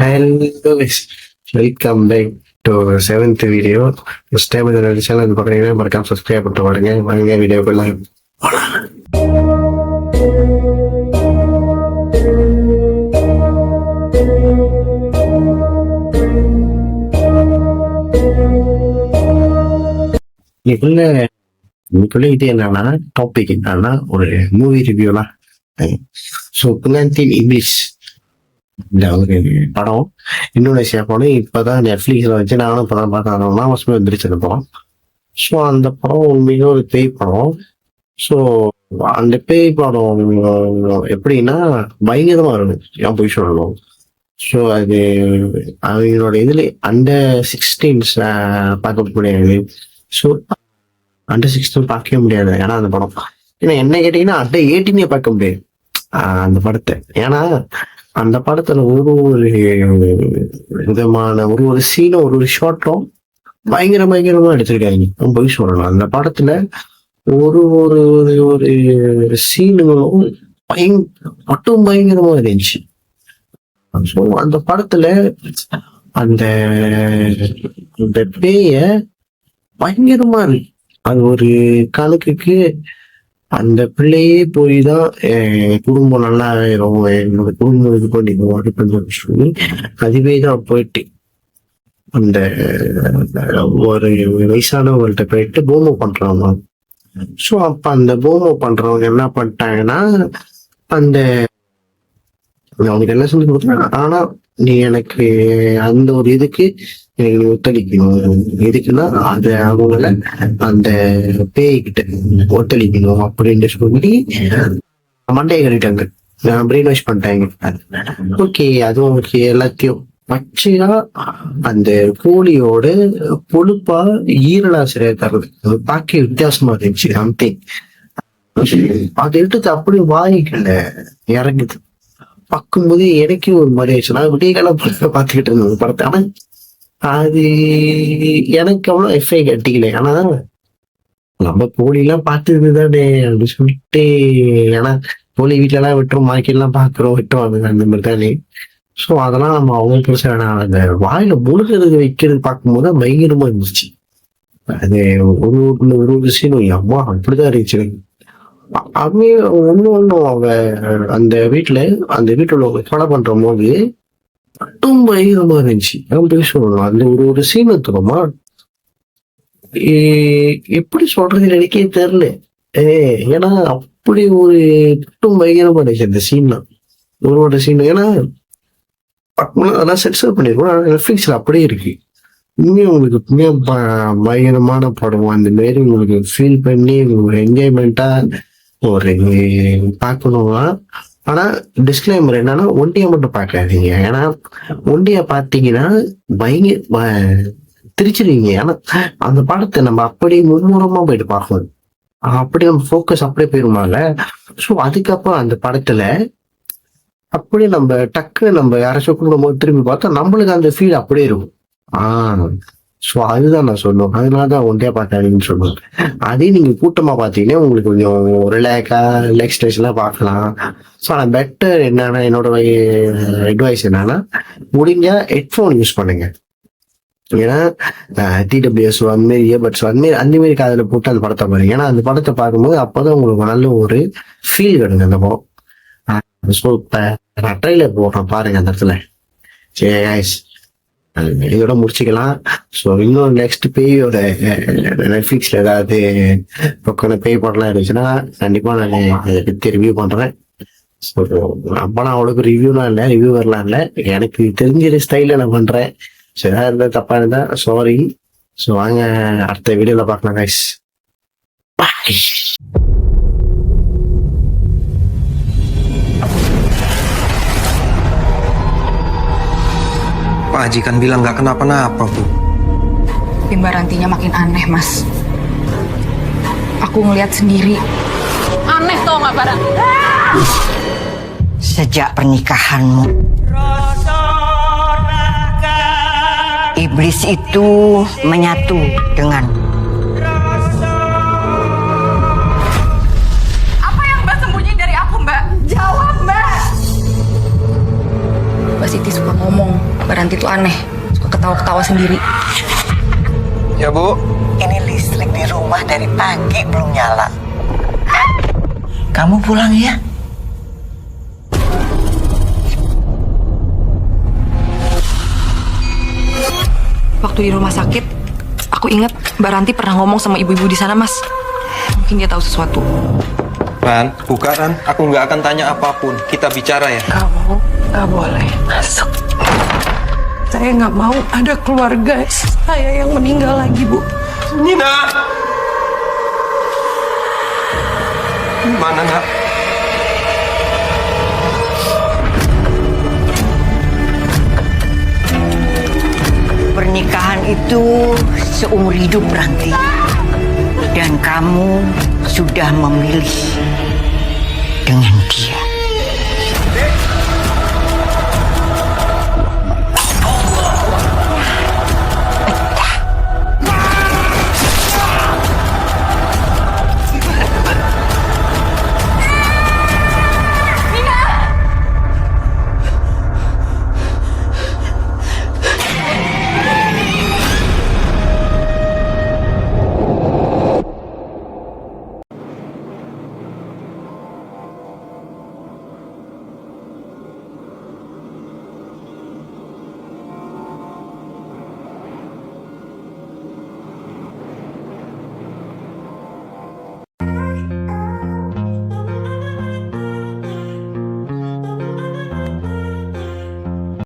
Hello guys, welcome back to seventh video. First time இந்த channel பார்க்குறீங்கன்னா மறக்காம subscribe பண்ணிட்டு வாங்க. வாங்க வீடியோக்குள்ள போலாம். இன்னைக்குள்ள இது என்னன்னா டாபிக் என்னன்னா ஒரு மூவி ரிவ்யூலாம். ஸோ புங்கன்தீன் இங்கிலீஷ் இந்த ஒரு படம் இந்தோனேஷியா படம் இப்பதான் நெட்ஃபிளிக்ஸ்ல வச்சு நானும் இப்பதான் பார்த்தேன். 1 வருஷமே வந்துருச்சு அந்த படம். ஸோ அந்த படம் உண்மையிலே ஒரு பேய் படம். ஸோ அந்த பேய் படம் எப்படின்னா பயங்கரமா இருக்கும், ஏன் போய் சொல்லணும். ஸோ அது அவங்களோட இதுல அண்டர் 16 பார்க்க முடியாது. ஸோ அண்டர் 16 பார்க்கவே முடியாது. ஏன்னா அந்த படம் ஏன்னா என்ன கேட்டீங்கன்னா அண்டர் 18 பார்க்க முடியாது அந்த படத்தை. ஏன்னா அந்த படத்துல ஒரு விதமான ஒரு சீனும் ஒரு ஷார்ட்டும் பயங்கரமா எடுத்திருக்காங்க. போய் சொல்லணும், அந்த படத்துல ஒரு ஒரு ஒரு சீனுகளும் மட்டும் பயங்கரமா இருந்துச்சு. ஸோ அந்த படத்துல அந்த பேய பயங்கரமா இருக்கு. அது ஒரு கணக்குக்கு அந்த பிள்ளையே போய் தான் குடும்பம் நல்லா ஆயிரும், என்னோட குடும்பம் இது பண்ணிடுவோம் அப்படின்னு சொல்லி அதுவே தான் போயிட்டு அந்த ஒரு வயசானவங்கள்ட்ட போயிட்டு போமோ பண்றாங்க. ஸோ அப்ப அந்த போமோ பண்றவங்க என்ன பண்ணிட்டாங்கன்னா அந்த அவனுக்கு என்ன சொல்லி கொடுத்தாங்க, ஆனா நீ எனக்கு அந்த ஒரு இதுக்கு எனக்கு ஒத்தளிக்கணும். எதுக்குன்னா அது அவங்கள அந்த பேய்கிட்ட ஒத்தளிக்கணும் அப்படின்னு சொல்லி மண்டையை கட்டிட்டாங்க, பிரெயின் வாஷ் பண்ணிட்டாங்க. ஓகே, அதுவும் ஓகே. எல்லாத்தையும் பச்சையா அந்த கோழியோட கொழுப்பா ஈரலாசிரியர் தருது. அது பார்க்க வித்தியாசமா இருந்துச்சு. சம்திங் அதை எடுத்து அப்படியே வாய்க்கல இறங்குது. பார்க்கும்போது எனக்கே ஒரு மாதிரி ஆயிடுச்சு. நான் விடிய காலம் பார்த்துக்கிட்டு இருந்தேன் படத்தை. ஆனா அது எனக்கு அவ்வளோ எஃபெக்ட் கட்டிக்கல. ஆனா நம்ம கோழிலாம் பார்த்தது தானே அப்படின்னு சொல்லிட்டு, ஏன்னா கோழி வீட்டுல விட்டுரும், மார்க்கெட்லாம் பாக்குறோம், விட்டுருவாங்க அந்த மாதிரி தானே. ஸோ அதெல்லாம் நம்ம அவ்வளோ பெருசா அந்த வாயில முழுகிறது வைக்கிறது பார்க்கும்போது தான் பயங்கரமா இருந்துச்சு. அது ஒரு விஷயம் அம்மா அப்படிதான் இருந்துச்சு. அதுவே ஒன்னும் அவ அந்த வீட்டுல கொலை பண்ற போது மட்டும் பயங்கரமா இருந்துச்சு. சொல்லணும் அந்த ஒரு சீன் எடுத்துக்கோமா, எப்படி சொல்றது எனக்கே தெரியல. ஏன்னா அப்படி ஒரு மட்டும் பயங்கரமா இருந்துச்சு அந்த சீன்லாம். ஒரு சீன் ஏன்னா அதெல்லாம் சென்சர் பண்ணிருக்கோம், நெட்ஃபிளிக்ஸ்ல அப்படியே இருக்கு. உண்மையா உங்களுக்கு பயங்கரமான படம். அந்த மாரி உங்களுக்கு ஃபீல் பண்ணி ஒரு என்ஜாய்மெண்டா ஒரு பார்க்கணும்னா. ஆனா டிஸ்க்ளைமர் என்னன்னா, ஒண்டியா மட்டும் பார்க்காதீங்க. ஏன்னா ஒண்டியா பார்த்தீங்கன்னா திரிச்சிருவீங்க. ஏன்னா அந்த படத்தை நம்ம அப்படியே மும்முரமா போயிட்டு பார்க்கணும். அப்படி நம்ம ஃபோக்கஸ் அப்படியே போயிருமாங்க. ஸோ அதுக்கப்புறம் அந்த படத்துல அப்படியே நம்ம டக்குன்னு நம்ம யாராச்சும் கூடும்போது திரும்பி பார்த்தா நம்மளுக்கு அந்த ஃபீல் அப்படியே இருக்கும். ஸோ அதுதான் நான் சொல்லுவேன். அதனாலதான் ஒன்றையா பார்க்காதீங்கன்னு சொல்லுவேன். அதே நீங்க கூட்டமா பார்த்தீங்கன்னா உங்களுக்கு கொஞ்சம் ரிலாக்ஸேஷனா பார்க்கலாம். ஸோ ஆனால் பெட்டர் என்னன்னா, என்னோட அட்வைஸ் என்னன்னா, முடிஞ்சா ஹெட்ஃபோன் யூஸ் பண்ணுங்க. ஏன்னா TWS அந்த மாதிரி இயர்பட்ஸ் அந்த மாதிரி காதில் போட்டு அந்த படத்தை பாருங்க. ஏன்னா அந்த படத்தை பார்க்கும்போது அப்போதான் உங்களுக்கு நல்ல ஒரு ஃபீல் கிடைக்கும் அந்த படம். ஸோ இப்போ நான் ட்ரெயிலர் போடுறேன் பாருங்க அந்த இடத்துல. சரி, இதோட முடிச்சுக்கலாம். ஸோ இன்னும் நெக்ஸ்ட் பேயோட நெட்ஃபிளிக்ஸ்ல ஏதாவது பக்கம் பேய் படம்லாம் இருந்துச்சுன்னா கண்டிப்பா நான் அதை பற்றி ரிவ்யூ பண்றேன். ஸோ அப்பெல்லாம் அவ்வளோக்கு ரிவ்யூலாம் இல்லை, ரிவ்யூவர்லாம் இல்லை, எனக்கு தெரிஞ்ச ஸ்டைல நான் பண்றேன். ஸோ ஏதாவது இருந்தா தப்பா இருந்தா சாரி. ஸோ வாங்க அடுத்த வீடியோல பார்க்கலாம் கைஸ். பாய். Pak Haji kan bilang nggak kenapa-napa, Bu. Mbak Rantinya makin aneh, Mas. Aku ngeliat sendiri. Aneh tau nggak, Mbak Ranti? Sejak pernikahanmu, iblis itu menyatu dengan Apa yang Mbak sembunyiin dari aku, Mbak? Jawab, Mbak! Siti suka ngomong Mbak Ranti tuh aneh, suka ketawa-ketawa sendiri. Ya, Bu. Ini listrik di rumah dari pagi belum nyala. Kamu pulang ya. Waktu di rumah sakit, aku ingat Mbak Ranti pernah ngomong sama ibu-ibu di sana, Mas. Mungkin dia tahu sesuatu. Ran, buka Ran. Aku nggak akan tanya apapun. Kita bicara ya. Kamu nggak boleh masuk. Saya nggak mau ada keluarga saya yang meninggal lagi, Bu. Nina! Mana, Nak? Pernikahan itu seumur hidup, Ranti. Dan kamu sudah memilih dengan dia.